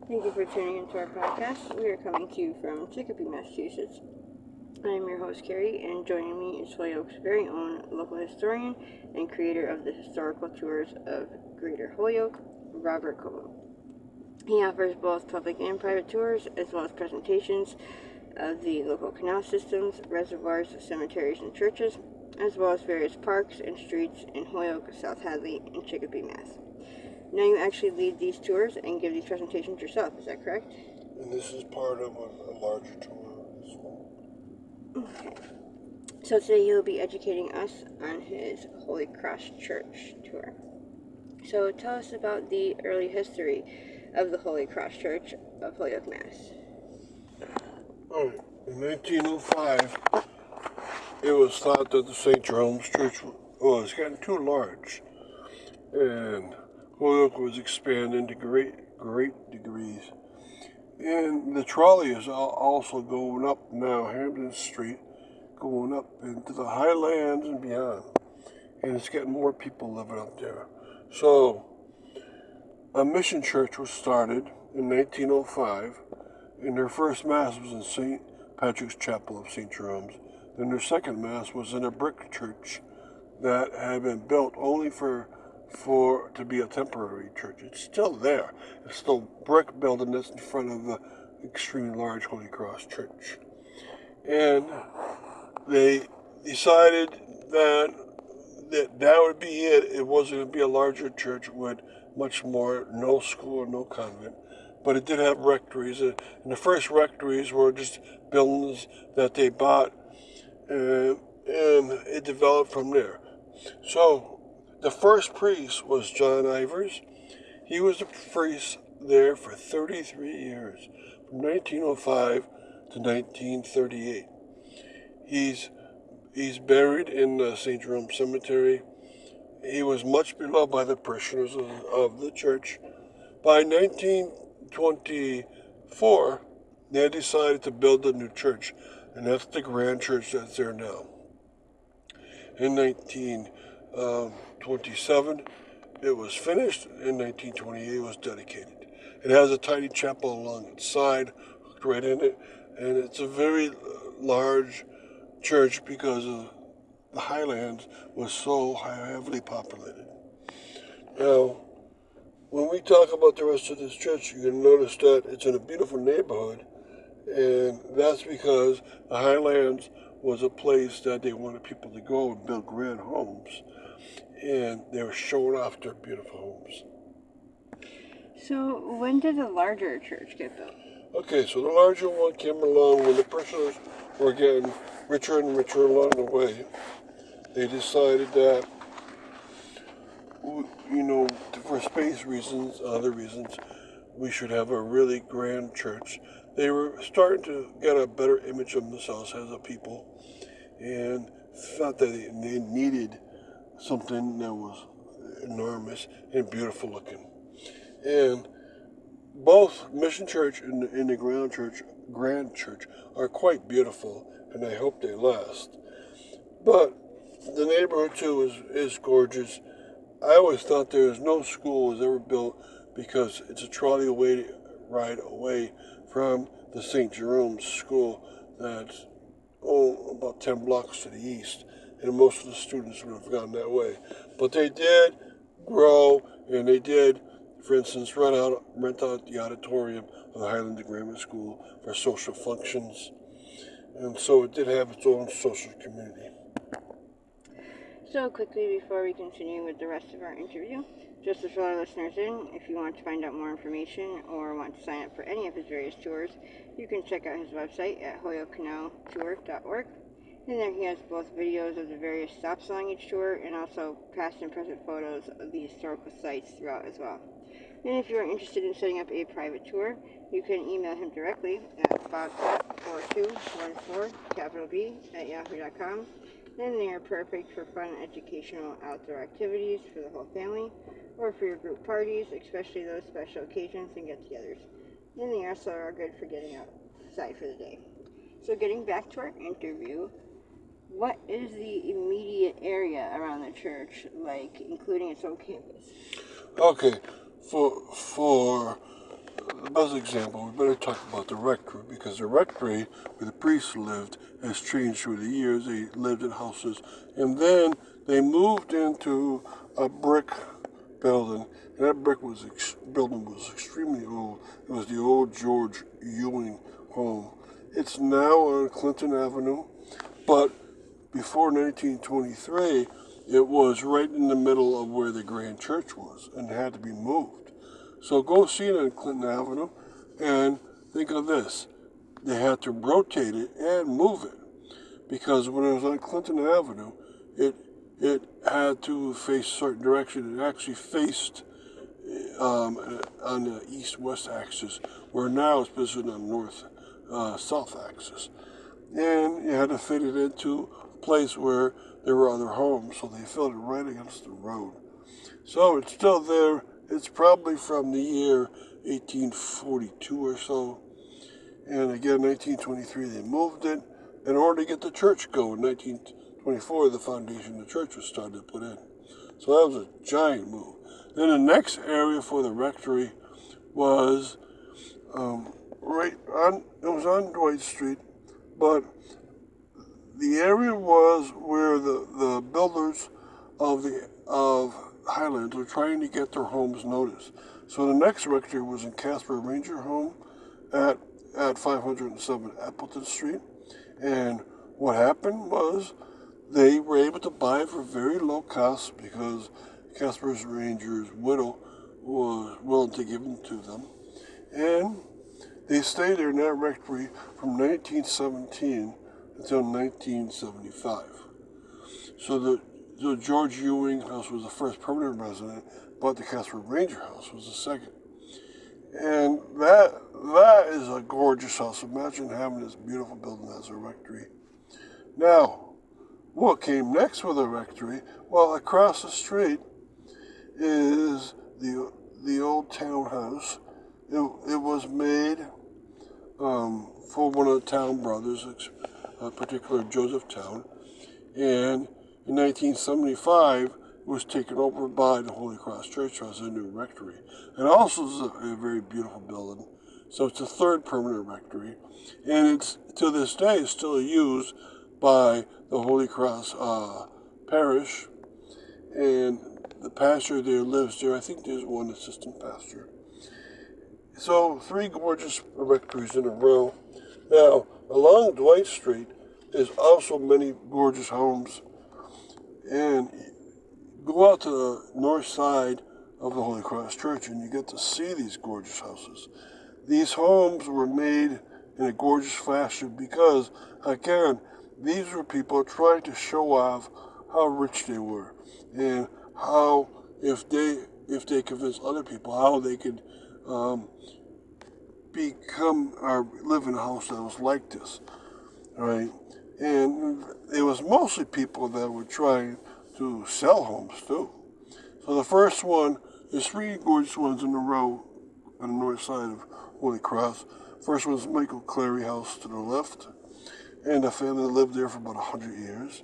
Thank you for tuning into our podcast. We are coming to you from Chicopee, Massachusetts. I am your host, Carrie, and joining me is Holyoke's very own local historian and creator of the historical tours of Greater Holyoke, Robert Coble. He offers both public and private tours, as well as presentations of the local canal systems, reservoirs, cemeteries, and churches, as well as various parks and streets in Holyoke, South Hadley, and Chicopee, Mass. Now you actually lead these tours and give these presentations yourself, is that correct? And this is part of a larger tour as well. Okay. So today he'll be educating us on his Holy Cross Church tour. So tell us about the early history of the Holy Cross Church of Holyoke, Mass. All right. In 1905, it was thought that the St. Jerome's Church was getting too large, and Holyoke was expanding to great degrees. And the trolley is also going up now, Hampden Street, going up into the highlands and beyond. And it's getting more people living up there. So, a mission church was started in 1905, and their first mass was in St. Patrick's Chapel of St. Jerome's. Then their second mass was in a brick church that had been built only to be a temporary church. It's still there. It's still brick building that's in front of the extremely large Holy Cross Church. And they decided that would be it. It wasn't going to be a larger church with much more, no school, no convent. But it did have rectories. And the first rectories were just buildings that they bought, and it developed from there. So the first priest was John Ivers. He was the priest there for 33 years, from 1905 to 1938. He's buried in St. Jerome Cemetery. He was much beloved by the parishioners of the church. By 1924, they decided to build a new church, and that's the grand church that's there now. In 1927, it was finished. In 1928, it was dedicated. It has a tiny chapel along its side, right in it, and it's a very large church because of the highlands was so heavily populated. Now, when we talk about the rest of this church, you can notice that it's in a beautiful neighborhood, and that's because the highlands was a place that they wanted people to go and build grand homes, and they were showing off their beautiful homes. So when did the larger church get built? Okay, so the larger one came along when the parishioners were getting richer and richer along the way. They decided that, for space reasons, other reasons, we should have a really grand church. They were starting to get a better image of themselves as a people, and felt that they needed something that was enormous and beautiful looking. And both Mission Church and the Grand Church are quite beautiful, and I hope they last. But the neighborhood too is gorgeous. I always thought there was no school was ever built because it's a trolley ride away from the St. Jerome's School that's about 10 blocks to the east, and most of the students would have gone that way. But they did grow, and they did, for instance, rent out the auditorium of the Highland Grammar School for social functions, and so it did have its own social community. So quickly before we continue with the rest of our interview, just to fill our listeners in, if you want to find out more information or want to sign up for any of his various tours, you can check out his website at holyokecanaltour.org. And there he has both videos of the various stops along each tour and also past and present photos of the historical sites throughout as well. And if you are interested in setting up a private tour, you can email him directly at bobcat4214 and they are perfect for fun, educational, outdoor activities for the whole family or for your group parties, especially those special occasions and get-togethers. And they also are good for getting outside for the day. So getting back to our interview, what is the immediate area around the church like, including its own campus? Okay, for as an example, we better talk about the rectory, because the rectory where the priests lived has changed through the years. They lived in houses, and then they moved into a brick building, and that building was extremely old. It was the old George Ewing home. It's now on Clinton Avenue, but before 1923, it was right in the middle of where the Grand Church was, and had to be moved. So go see it on Clinton Avenue, and think of this. They had to rotate it and move it, because when it was on Clinton Avenue, it had to face a certain direction. It actually faced on the east-west axis, where now it's positioned on north-south axis. And you had to fit it into a place where there were other homes, so they filled it right against the road. So it's still there. It's probably from the year 1842 or so. And again, 1923, they moved it in order to get the church going. 1924, the foundation of the church was started to put in. So that was a giant move. Then the next area for the rectory was it was on Dwight Street, but the area was where the builders of Highlands were trying to get their homes noticed. So the next rectory was in Casper Ranger Home at 507 Appleton Street. And what happened was they were able to buy it for very low cost because Casper Ranger's widow was willing to give them to them. And they stayed there in that rectory from 1917 until 1975. So the George Ewing house was the first permanent resident, but the Casper Ranger house was the second. And that is a gorgeous house. Imagine having this beautiful building as a rectory. Now, what came next with the rectory? Well, across the street is the old townhouse. It was made for one of the Town brothers, particular Joseph Town, and in 1975 it was taken over by the Holy Cross Church as a new rectory, and also is a very beautiful building. So it's the third permanent rectory, and it's to this day is still used by the Holy Cross parish, and the pastor there lives there. I think there's one assistant pastor. So 3 gorgeous rectories in a row. Now, along Dwight Street, there's also many gorgeous homes. And go out to the north side of the Holy Cross Church and you get to see these gorgeous houses. These homes were made in a gorgeous fashion because, again, these were people trying to show off how rich they were and how, if they convinced other people, how they could become or live in a house that was like this, right? And it was mostly people that were trying to sell homes too. So the first one is 3 gorgeous ones in a row on the north side of Holy Cross. First one's Michael Clary house to the left, and the family lived there for about 100 years.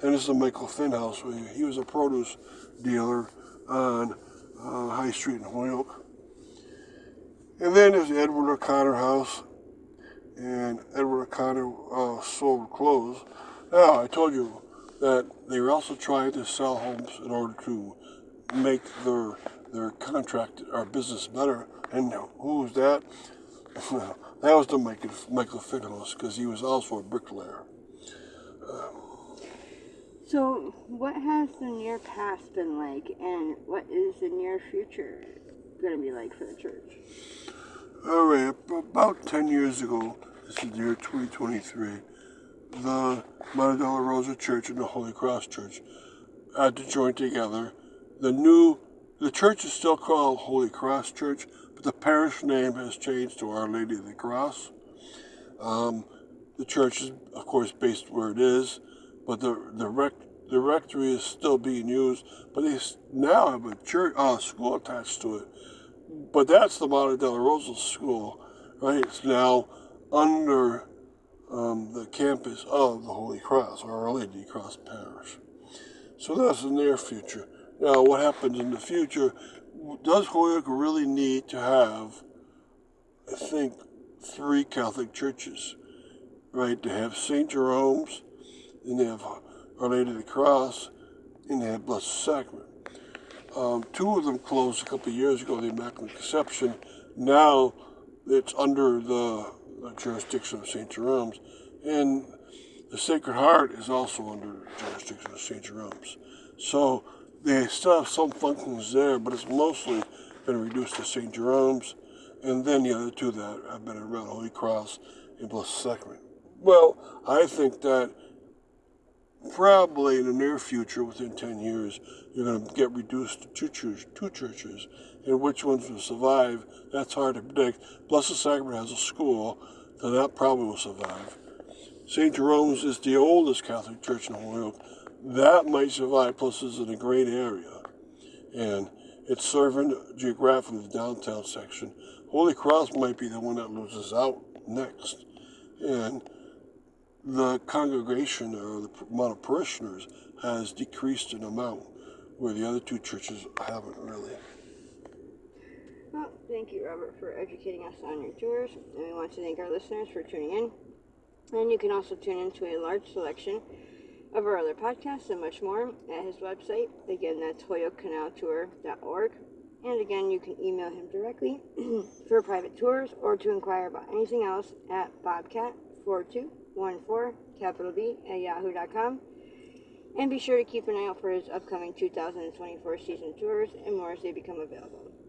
Then this is the Michael Finn house, where he was a produce dealer on High Street in Holyoke. And then there's the Edward O'Connor house, and Edward O'Connor sold clothes. Now, I told you that they were also trying to sell homes in order to make their contract or business better. And who was that? That was the Michael Finn house, because he was also a bricklayer. So, what has the near past been like, and what is the near future going to be like for the church? All right, about 10 years ago, this is the year 2023, the Mata Della Rosa Church and the Holy Cross Church had to join together. The church is still called Holy Cross Church, but the parish name has changed to Our Lady of the Cross. The church is, of course, based where it is, but the rectory is still being used, but they now have a school attached to it. But that's the Mata Della Rosa School, right? It's now under the campus of the Holy Cross, or Our Lady Cross Parish. So that's the near future. Now, what happens in the future? Does Holyoke really need to have I think, 3 Catholic churches, right? They have St. Jerome's, and they have Our Lady of the Cross, and they have Blessed Sacrament. 2 of them closed a couple of years ago, the Immaculate Conception. Now it's under the jurisdiction of St. Jerome's, and the Sacred Heart is also under the jurisdiction of St. Jerome's. So they still have some functions there, but it's mostly been reduced to St. Jerome's, and then the other 2 that have been around, Holy Cross and Blessed Sacrament. Well, I think that probably in the near future, within 10 years, you're going to get reduced to two churches, and which ones will survive, that's hard to predict. Blessed Sacrament has a school, so that probably will survive. St. Jerome's is the oldest Catholic church in Holyoke. That might survive, plus it's in a great area, and it's serving geographically the downtown section. Holy Cross might be the one that loses out next, and the congregation or the amount of parishioners has decreased in amount, where the other 2 churches haven't really. Well, thank you, Robert, for educating us on your tours, and we want to thank our listeners for tuning in. And you can also tune into a large selection of our other podcasts and much more at his website. Again, that's holyokecanaltour.org. And again, you can email him directly for private tours or to inquire about anything else at bobcat4214, capital B, at yahoo.com. And be sure to keep an eye out for his upcoming 2024 season tours and more as they become available.